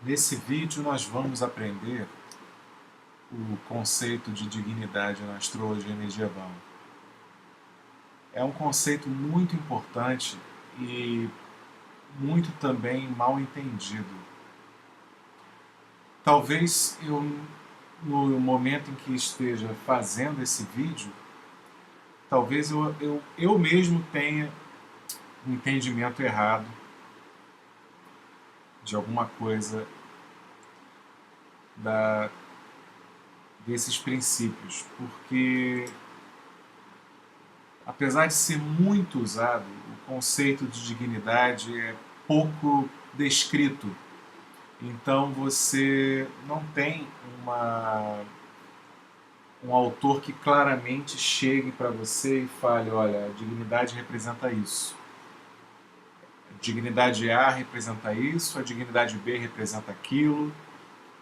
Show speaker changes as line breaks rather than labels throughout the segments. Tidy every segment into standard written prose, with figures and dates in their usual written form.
Nesse vídeo nós vamos aprender o conceito de dignidade na astrologia medieval. É um conceito muito importante e muito também mal entendido. Talvez eu, no momento em que esteja fazendo esse vídeo, talvez eu mesmo tenha um entendimento errado de alguma coisa desses princípios, porque apesar de ser muito usado, o conceito de dignidade é pouco descrito. Então você não tem um autor que claramente chegue para você e fale, olha, a dignidade representa isso. A dignidade A representa isso, a dignidade B representa aquilo.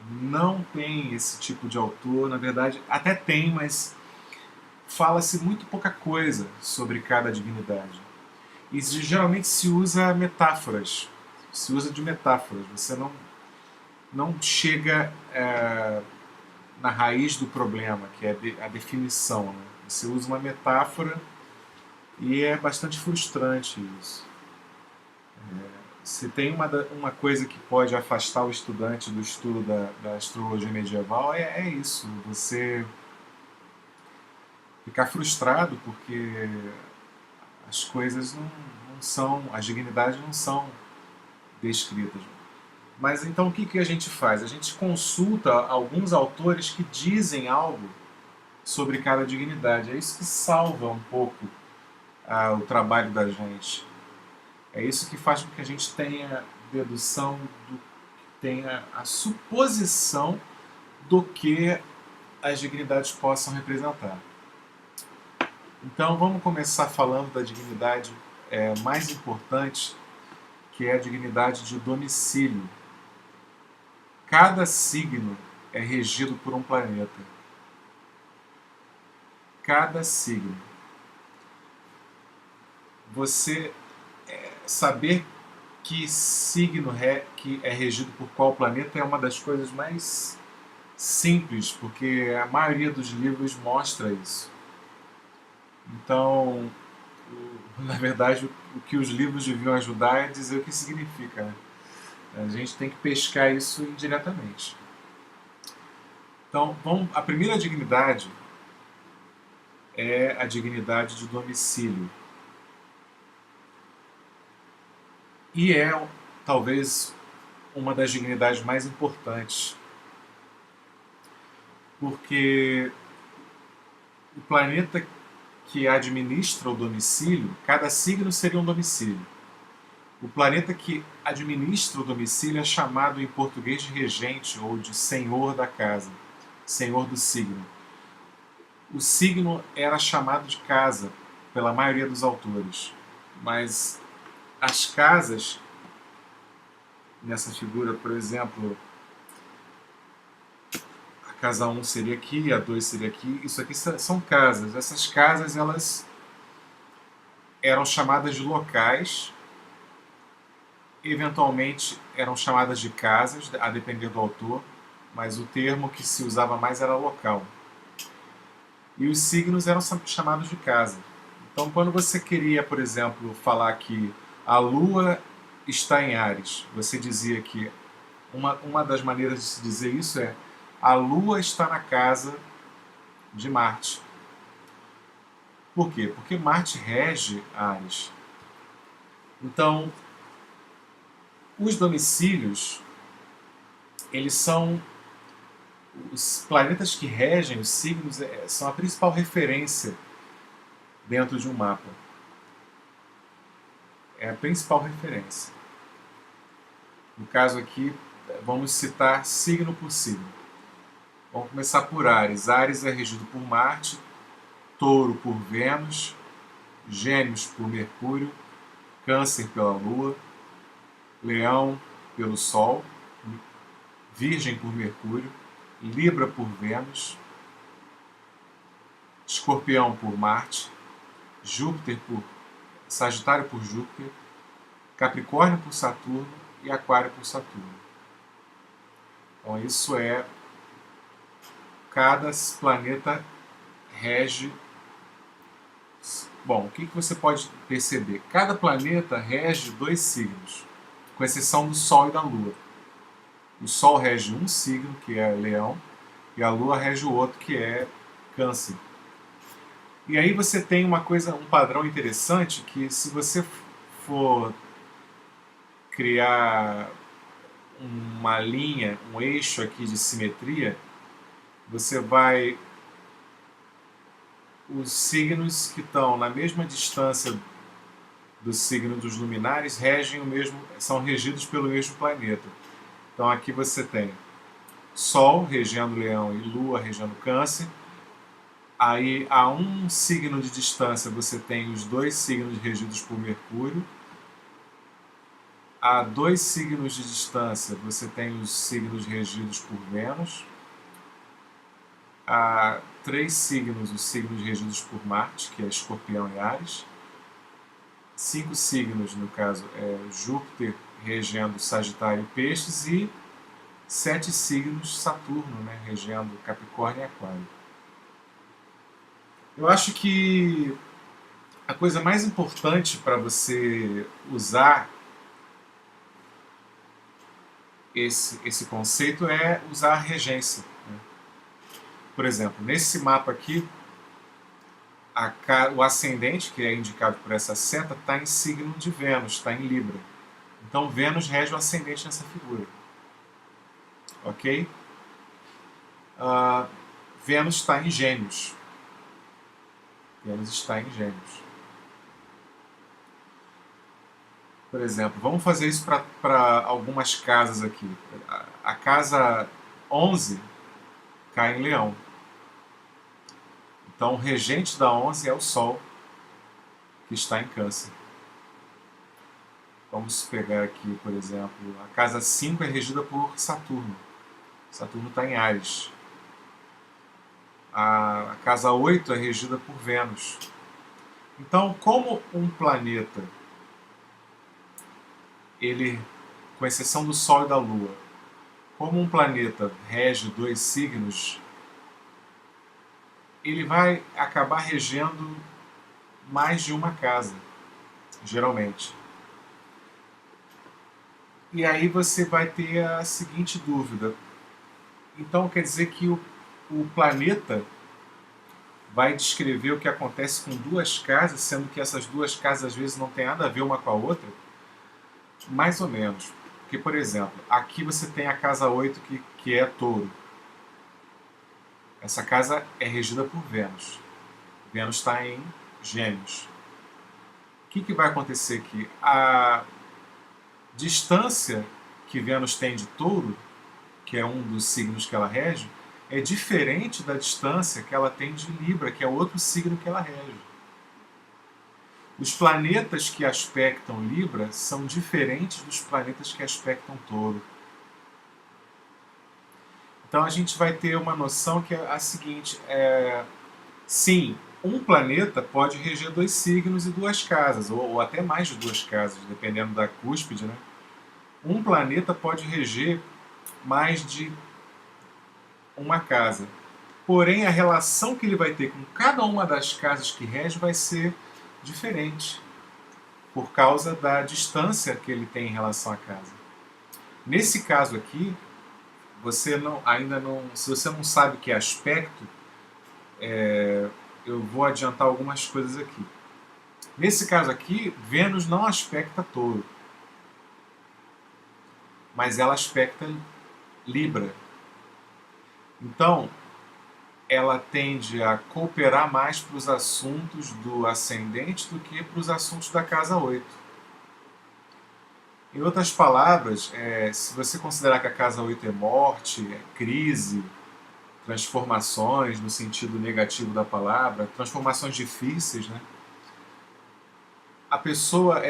Não tem esse tipo de autor, na verdade até tem, mas fala-se muito pouca coisa sobre cada dignidade. E geralmente se usa metáforas, se usa de metáforas. Você não chega na raiz do problema, que é a definição. Né? Você usa uma metáfora e é bastante frustrante isso. Se tem uma coisa que pode afastar o estudante do estudo da astrologia medieval, é isso. Você ficar frustrado porque as coisas não são, as dignidades não são descritas. Mas então o que a gente faz? A gente consulta alguns autores que dizem algo sobre cada dignidade. É isso que salva um pouco o trabalho da gente. É isso que faz com que a gente tenha dedução, tenha a suposição do que as dignidades possam representar. Então vamos começar falando da dignidade mais importante, que é a dignidade de domicílio. Cada signo é regido por um planeta. Cada signo. Você saber que signo que é regido por qual planeta é uma das coisas mais simples, porque a maioria dos livros mostra isso. Então, na verdade, o que os livros deviam ajudar é dizer o que significa. Né? A gente tem que pescar isso indiretamente. Então, a primeira dignidade é a dignidade de domicílio. E é, talvez, uma das dignidades mais importantes. Porque o planeta que administra o domicílio, cada signo seria um domicílio. O planeta que administra o domicílio é chamado em português de regente ou de senhor da casa, senhor do signo. O signo era chamado de casa pela maioria dos autores, mas as casas, nessa figura, por exemplo, a casa 1 seria aqui, a 2 seria aqui, isso aqui são casas. Essas casas, elas eram chamadas de locais, eventualmente eram chamadas de casas, a depender do autor, mas o termo que se usava mais era local. E os signos eram chamados de casa. Então, quando você queria, por exemplo, falar que a Lua está em Áries, você dizia que uma das maneiras de se dizer isso é a Lua está na casa de Marte. Por quê? Porque Marte rege Áries. Então, os domicílios, eles são os planetas que regem os signos, são a principal referência dentro de um mapa. É a principal referência. No caso aqui, vamos citar signo por signo. Vamos começar por Áries. Áries é regido por Marte, Touro por Vênus, Gêmeos por Mercúrio, Câncer pela Lua, Leão pelo Sol, Virgem por Mercúrio, Libra por Vênus, Escorpião por Marte, Sagitário por Júpiter, Capricórnio por Saturno e Aquário por Saturno. Então isso é, cada planeta rege. Bom, o que você pode perceber? Cada planeta rege 2 signos, com exceção do Sol e da Lua. O Sol rege um signo, que é Leão, e a Lua rege o outro, que é Câncer. E aí você tem uma coisa, um padrão interessante, que se você for criar uma linha, um eixo aqui de simetria, você vai... Os signos que estão na mesma distância do signo dos luminares regem o mesmo, são regidos pelo mesmo planeta. Então aqui você tem Sol regendo Leão e Lua regendo Câncer. Aí a um signo de distância você tem os 2 signos regidos por Mercúrio. A 2 signos de distância você tem os signos regidos por Vênus. A 3 signos, os signos regidos por Marte, que é Escorpião e Áries. 5 signos, no caso, é Júpiter regendo Sagitário e Peixes, e 7 signos Saturno, né, regendo Capricórnio e Aquário. Eu acho que a coisa mais importante para você usar esse conceito é usar a regência. Né? Por exemplo, nesse mapa aqui, o ascendente, que é indicado por essa seta, está em signo de Vênus, está em Libra. Então Vênus rege o ascendente nessa figura. Ok? Vênus está em Gêmeos. Vênus está em Gêmeos. Por exemplo, vamos fazer isso para algumas casas aqui. A casa 11 cai em Leão. Então o regente da 11 é o Sol, que está em Câncer. Vamos pegar aqui, por exemplo, a casa 5 é regida por Saturno. Saturno está em Áries. A casa 8 é regida por Vênus. Então, como um planeta, ele, com exceção do Sol e da Lua, como um planeta rege 2 signos, ele vai acabar regendo mais de uma casa, geralmente. E aí você vai ter a seguinte dúvida. Então quer dizer que o planeta vai descrever o que acontece com 2 casas, sendo que essas 2 casas às vezes não tem nada a ver uma com a outra? Mais ou menos. Porque, por exemplo, aqui você tem a casa 8 que é Touro. Essa casa é regida por Vênus. Vênus está em Gêmeos. O que vai acontecer aqui? A distância que Vênus tem de Touro, que é um dos signos que ela rege, é diferente da distância que ela tem de Libra, que é outro signo que ela rege. Os planetas que aspectam Libra são diferentes dos planetas que aspectam Touro. Então a gente vai ter uma noção que é a seguinte: sim, um planeta pode reger 2 signos e 2 casas, ou até mais de 2 casas, dependendo da cúspide, né? Um planeta pode reger mais de uma casa. Porém, a relação que ele vai ter com cada uma das casas que rege vai ser diferente, por causa da distância que ele tem em relação à casa. Nesse caso aqui, você ainda não, se você não sabe o que é aspecto, eu vou adiantar algumas coisas aqui. Nesse caso aqui, Vênus não aspecta Touro, mas ela aspecta Libra. Então, ela tende a cooperar mais para os assuntos do ascendente do que para os assuntos da casa 8. Em outras palavras, se você considerar que a casa 8 é morte, é crise, transformações no sentido negativo da palavra, transformações difíceis, né? A pessoa,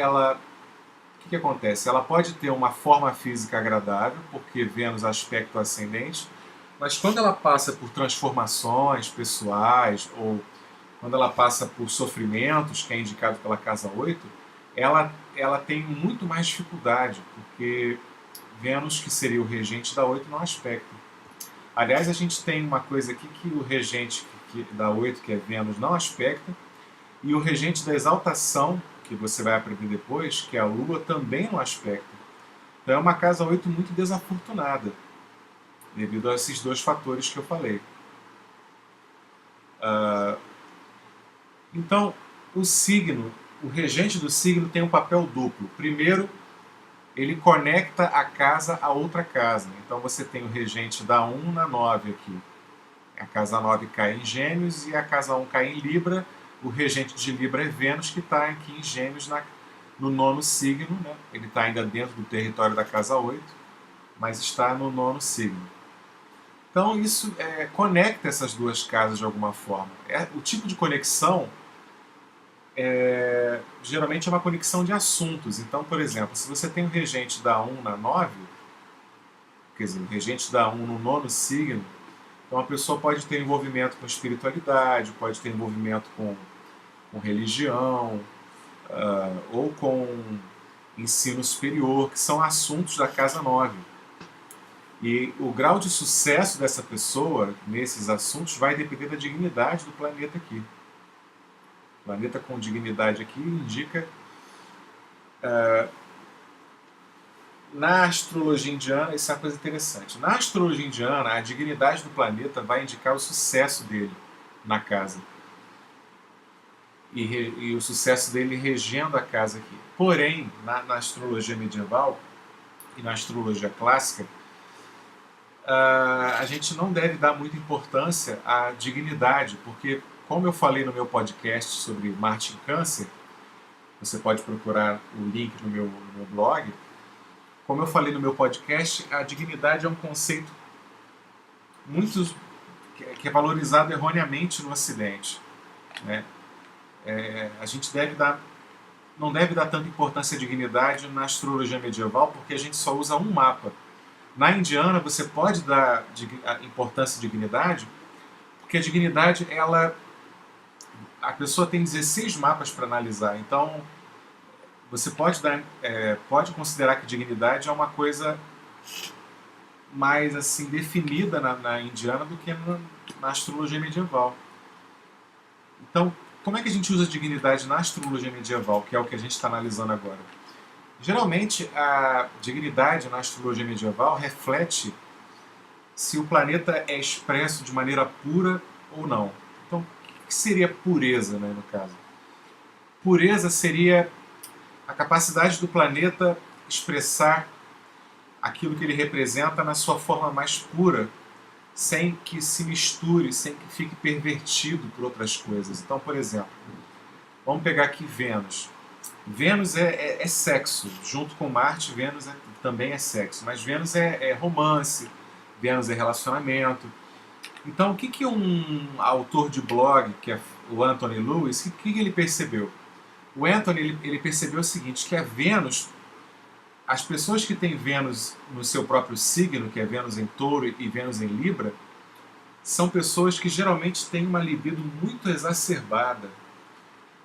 o que acontece? Ela pode ter uma forma física agradável, porque Vênus aspecta o ascendente, mas quando ela passa por transformações pessoais, ou quando ela passa por sofrimentos, que é indicado pela casa 8, ela tem muito mais dificuldade, porque Vênus, que seria o regente da 8 no aspecto. Aliás, a gente tem uma coisa aqui que o regente da 8, que é Vênus, não aspecta, e o regente da exaltação, que você vai aprender depois, que é a Lua, também não aspecta. Então é uma casa 8 muito desafortunada, devido a esses dois fatores que eu falei. Então, o signo, o regente do signo tem um papel duplo. Primeiro, ele conecta a casa a outra casa. Então você tem o regente da 1 na 9 aqui. A casa 9 cai em Gêmeos e a casa 1 cai em Libra. O regente de Libra é Vênus, que está aqui em Gêmeos no nono signo. Né? Ele está ainda dentro do território da casa 8, mas está no nono signo. Então isso conecta essas duas casas de alguma forma. O tipo de conexão geralmente é uma conexão de assuntos. Então, por exemplo, se você tem o regente da 1 na 9, quer dizer, o regente da 1 no nono signo, então a pessoa pode ter envolvimento com espiritualidade, pode ter envolvimento com religião, ou com ensino superior, que são assuntos da casa 9. E o grau de sucesso dessa pessoa nesses assuntos vai depender da dignidade do planeta aqui. Planeta com dignidade aqui indica... na astrologia indiana, isso é uma coisa interessante. Na astrologia indiana, a dignidade do planeta vai indicar o sucesso dele na casa. E o sucesso dele regendo a casa aqui. Porém, na astrologia medieval e na astrologia clássica, a gente não deve dar muita importância à dignidade, porque, como eu falei no meu podcast sobre Marte em Câncer, você pode procurar o link no meu blog. Como eu falei no meu podcast, a dignidade é um conceito que é valorizado erroneamente no Ocidente. Né? A gente não deve dar tanta importância à dignidade na astrologia medieval, porque a gente só usa um mapa. Na indiana, você pode dar importância à dignidade, porque a dignidade, a pessoa tem 16 mapas para analisar. Então, você pode considerar que dignidade é uma coisa mais assim definida na indiana do que na astrologia medieval. Então, como é que a gente usa dignidade na astrologia medieval, que é o que a gente está analisando agora? Geralmente, a dignidade na astrologia medieval reflete se o planeta é expresso de maneira pura ou não. Então, o que seria pureza, né, no caso? Pureza seria a capacidade do planeta expressar aquilo que ele representa na sua forma mais pura, sem que se misture, sem que fique pervertido por outras coisas. Então, por exemplo, vamos pegar aqui Vênus. Vênus é sexo, junto com Marte, Vênus também é sexo, mas Vênus é romance, Vênus é relacionamento. Então, o que um autor de blog, que é o Anthony Lewis, o que ele percebeu? O Anthony ele percebeu o seguinte, que a Vênus, as pessoas que têm Vênus no seu próprio signo, que é Vênus em Touro e Vênus em Libra, são pessoas que geralmente têm uma libido muito exacerbada.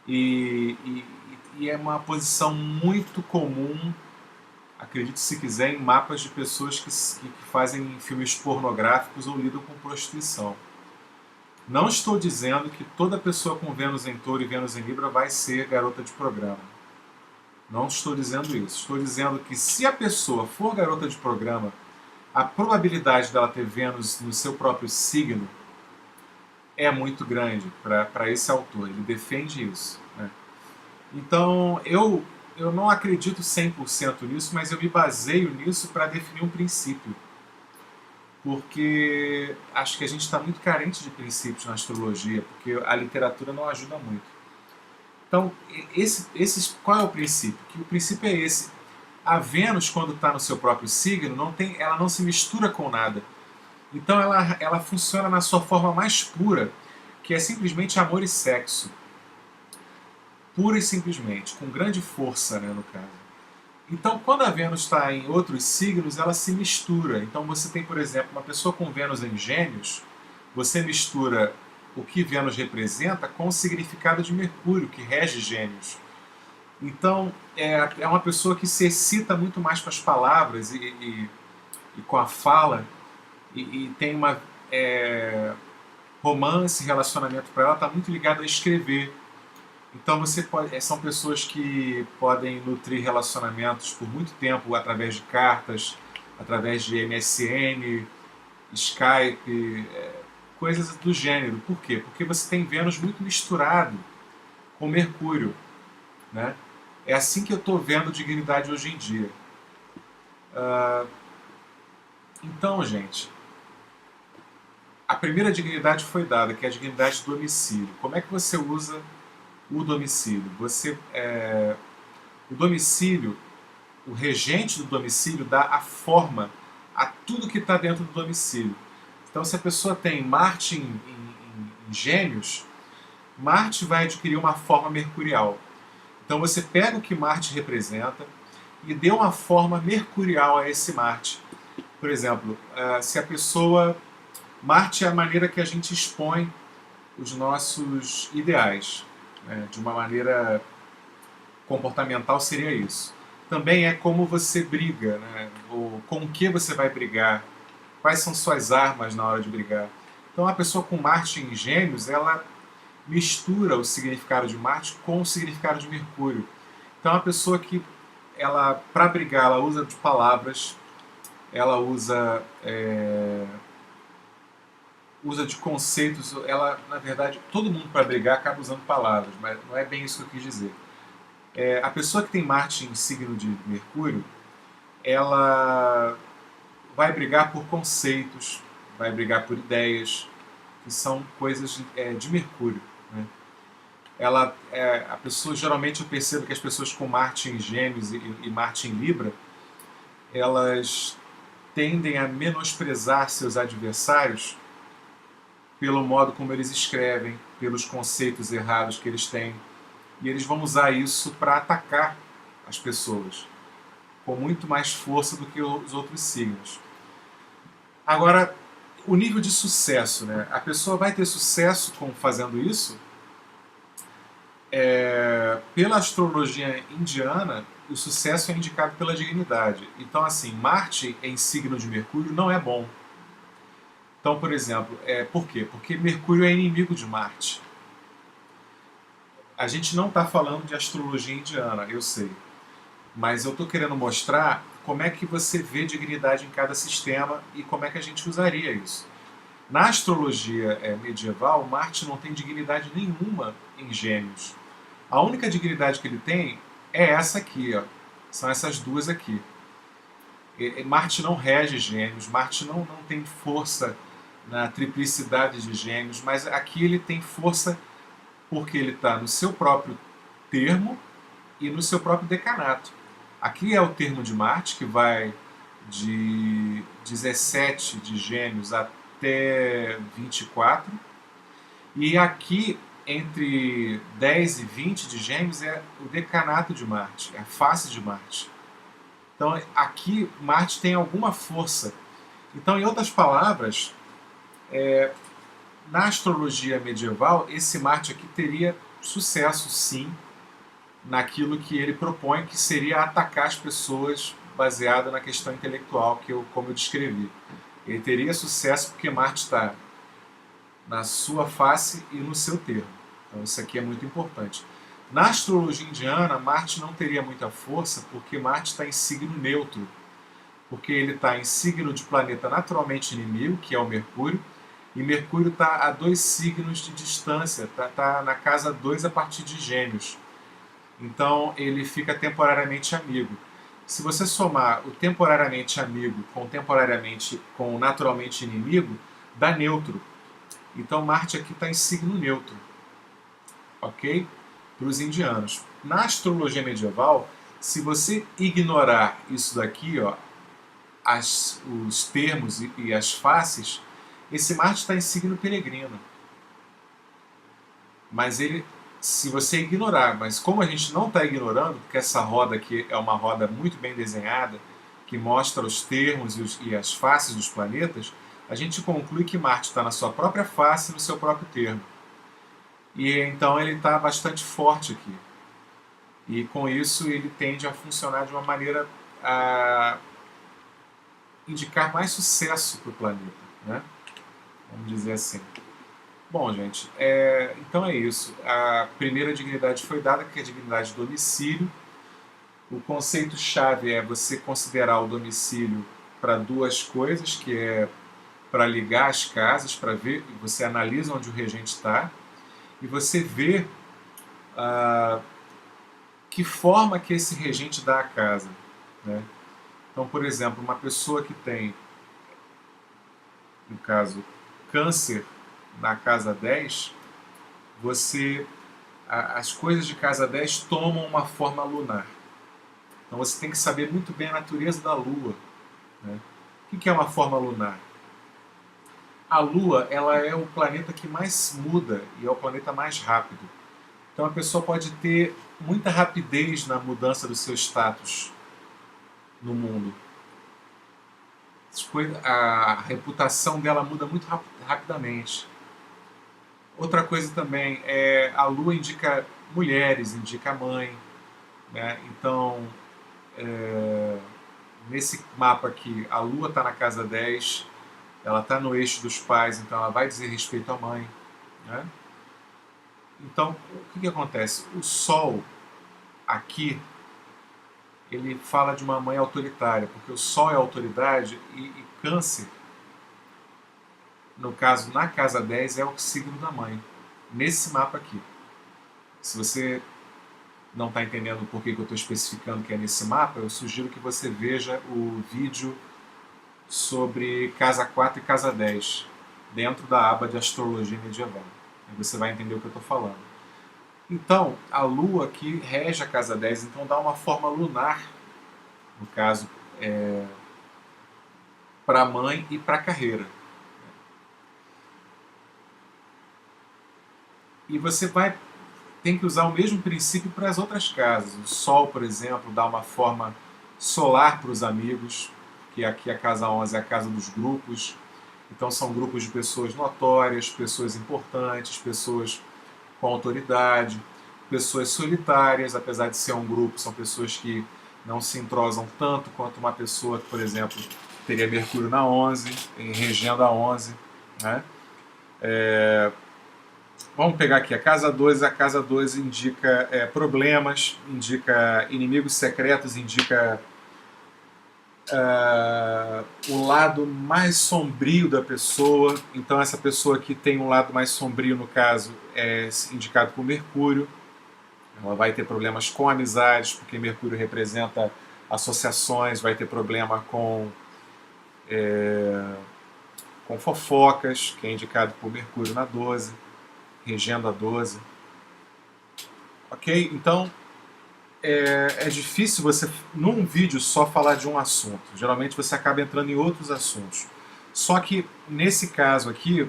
E é uma posição muito comum, acredite se quiser, em mapas de pessoas que fazem filmes pornográficos ou lidam com prostituição. Não estou dizendo que toda pessoa com Vênus em Touro e Vênus em Libra vai ser garota de programa. Não estou dizendo isso. Estou dizendo que se a pessoa for garota de programa, a probabilidade dela ter Vênus no seu próprio signo é muito grande para esse autor. Ele defende isso. Né? Então, eu não acredito 100% nisso, mas eu me baseio nisso para definir um princípio. Porque acho que a gente está muito carente de princípios na astrologia, porque a literatura não ajuda muito. Então, qual é o princípio? Que o princípio é esse. A Vênus, quando está no seu próprio signo, ela não se mistura com nada. Então, ela funciona na sua forma mais pura, que é simplesmente amor e sexo. Pura e simplesmente, com grande força, né, no caso. Então, quando a Vênus está em outros signos, ela se mistura. Então, você tem, por exemplo, uma pessoa com Vênus em Gêmeos, você mistura o que Vênus representa com o significado de Mercúrio, que rege Gêmeos. Então, é uma pessoa que se excita muito mais com as palavras e com a fala, e tem uma romance, relacionamento para ela, está muito ligado a escrever. Então você pode, são pessoas que podem nutrir relacionamentos por muito tempo através de cartas, através de MSN, Skype, coisas do gênero. Por quê? Porque você tem Vênus muito misturado com Mercúrio, né? É assim que eu estou vendo dignidade hoje em dia. Então, gente, a primeira dignidade foi dada, que é a dignidade do domicílio. Como é que você usa o domicílio? O domicílio, o regente do domicílio dá a forma a tudo que está dentro do domicílio. Então, se a pessoa tem Marte em Gêmeos, Marte vai adquirir uma forma mercurial. Então, você pega o que Marte representa e dê uma forma mercurial a esse Marte. Por exemplo, se a pessoa... Marte é a maneira que a gente expõe os nossos ideais. Né? De uma maneira comportamental seria isso. Também é como você briga, né? Ou com o que você vai brigar, quais são suas armas na hora de brigar. Então a pessoa com Marte em Gêmeos, ela mistura o significado de Marte com o significado de Mercúrio. Então a pessoa que, ela para brigar, ela usa de palavras, ela usa de conceitos, ela, na verdade, todo mundo para brigar acaba usando palavras, mas não é bem isso que eu quis dizer. A pessoa que tem Marte em signo de Mercúrio, ela vai brigar por conceitos, vai brigar por ideias, que são coisas de Mercúrio. Né? A pessoa, geralmente eu percebo que as pessoas com Marte em Gêmeos e Marte em Libra, elas tendem a menosprezar seus adversários pelo modo como eles escrevem, pelos conceitos errados que eles têm. E eles vão usar isso para atacar as pessoas com muito mais força do que os outros signos. Agora, o nível de sucesso, né? A pessoa vai ter sucesso fazendo isso? Pela astrologia indiana, o sucesso é indicado pela dignidade. Então, assim, Marte em signo de Mercúrio não é bom. Então, por exemplo, por quê? Porque Mercúrio é inimigo de Marte. A gente não está falando de astrologia indiana, eu sei. Mas eu estou querendo mostrar como é que você vê dignidade em cada sistema e como é que a gente usaria isso. Na astrologia medieval, Marte não tem dignidade nenhuma em Gêmeos. A única dignidade que ele tem é essa aqui, ó. São essas duas aqui. Marte não rege Gêmeos, Marte não tem força na triplicidade de Gêmeos, mas aqui ele tem força porque ele está no seu próprio termo e no seu próprio decanato. Aqui é o termo de Marte, que vai de 17 de Gêmeos até 24. E aqui, entre 10 e 20 de Gêmeos, é o decanato de Marte, é a face de Marte. Então, aqui, Marte tem alguma força. Então, em outras palavras, na astrologia medieval, esse Marte aqui teria sucesso, sim, naquilo que ele propõe, que seria atacar as pessoas baseado na questão intelectual, como eu descrevi. Ele teria sucesso porque Marte está na sua face e no seu termo. Então isso aqui é muito importante. Na astrologia indiana, Marte não teria muita força porque Marte está em signo neutro, porque ele está em signo de planeta naturalmente inimigo, que é o Mercúrio, e Mercúrio está a 2 signos de distância, está na casa 2 a partir de Gêmeos. Então ele fica temporariamente amigo. Se você somar o temporariamente amigo com naturalmente inimigo, dá neutro. Então Marte aqui está em signo neutro, ok? Para os indianos. Na astrologia medieval, se você ignorar isso daqui, ó, os termos e as faces, esse Marte está em signo peregrino. Mas ele, se você ignorar, mas como a gente não está ignorando, porque essa roda aqui é uma roda muito bem desenhada, que mostra os termos e as faces dos planetas, a gente conclui que Marte está na sua própria face e no seu próprio termo. E então ele está bastante forte aqui. E com isso ele tende a funcionar de uma maneira a indicar mais sucesso para o planeta, né? Vamos dizer assim. Bom, gente, então é isso. A primeira dignidade foi dada, que é a dignidade do domicílio. O conceito-chave é você considerar o domicílio para duas coisas, que é para ligar as casas, para ver, você analisa onde o regente está, e você vê que forma que esse regente dá à casa, né? Então, por exemplo, uma pessoa que tem, no caso, câncer na casa 10, as coisas de casa 10 tomam uma forma lunar. Então você tem que saber muito bem a natureza da Lua, né? O que é uma forma lunar? A Lua, ela é o planeta que mais muda e é o planeta mais rápido. Então a pessoa pode ter muita rapidez na mudança do seu status no mundo. A reputação dela muda muito rapidamente. Outra coisa também é a Lua indica mulheres, indica mãe, né? Então, nesse mapa aqui, a Lua está na casa 10, ela está no eixo dos pais, então ela vai dizer respeito à mãe, né? Então, o que acontece? O Sol aqui, ele fala de uma mãe autoritária, porque o Sol é autoridade e Câncer, no caso, na casa 10, é o signo da mãe. Nesse mapa aqui. Se você não está entendendo por que eu estou especificando que é nesse mapa, eu sugiro que você veja o vídeo sobre casa 4 e casa 10, dentro da aba de astrologia medieval. Aí você vai entender o que eu estou falando. Então, a Lua aqui rege a casa 10, então dá uma forma lunar, no caso, para a mãe e para a carreira. E você tem que usar o mesmo princípio para as outras casas. O Sol, por exemplo, dá uma forma solar para os amigos, que aqui a casa 11 é a casa dos grupos. Então são grupos de pessoas notórias, pessoas importantes, pessoas com autoridade, pessoas solitárias, apesar de ser um grupo, são pessoas que não se entrosam tanto quanto uma pessoa que, por exemplo, teria Mercúrio na 11, regendo a 11, né? Vamos pegar aqui a casa 12. A casa 12 indica problemas, indica inimigos secretos, indica o lado mais sombrio da pessoa. Então essa pessoa que tem um lado mais sombrio, no caso, é indicado por Mercúrio. Ela vai ter problemas com amizades, porque Mercúrio representa associações, vai ter problema com fofocas, que é indicado por Mercúrio na 12. Regendo a 12. Ok? Então, é difícil você, num vídeo, só falar de um assunto. Geralmente você acaba entrando em outros assuntos. Só que, nesse caso aqui,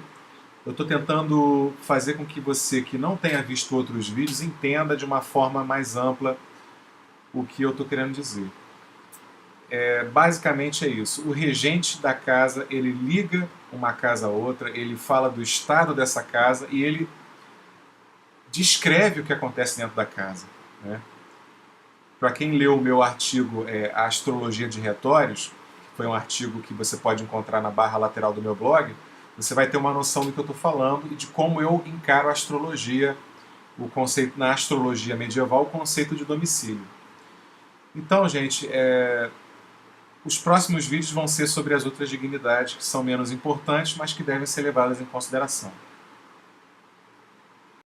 eu estou tentando fazer com que você, que não tenha visto outros vídeos, entenda de uma forma mais ampla o que eu estou querendo dizer. Basicamente é isso. O regente da casa, ele liga uma casa a outra, ele fala do estado dessa casa e ele descreve o que acontece dentro da casa, né? Para quem leu o meu artigo A Astrologia de Retórios, foi um artigo que você pode encontrar na barra lateral do meu blog, você vai ter uma noção do que eu estou falando e de como eu encaro a astrologia, o conceito na astrologia medieval, o conceito de domicílio. Então, gente, os próximos vídeos vão ser sobre as outras dignidades que são menos importantes, mas que devem ser levadas em consideração.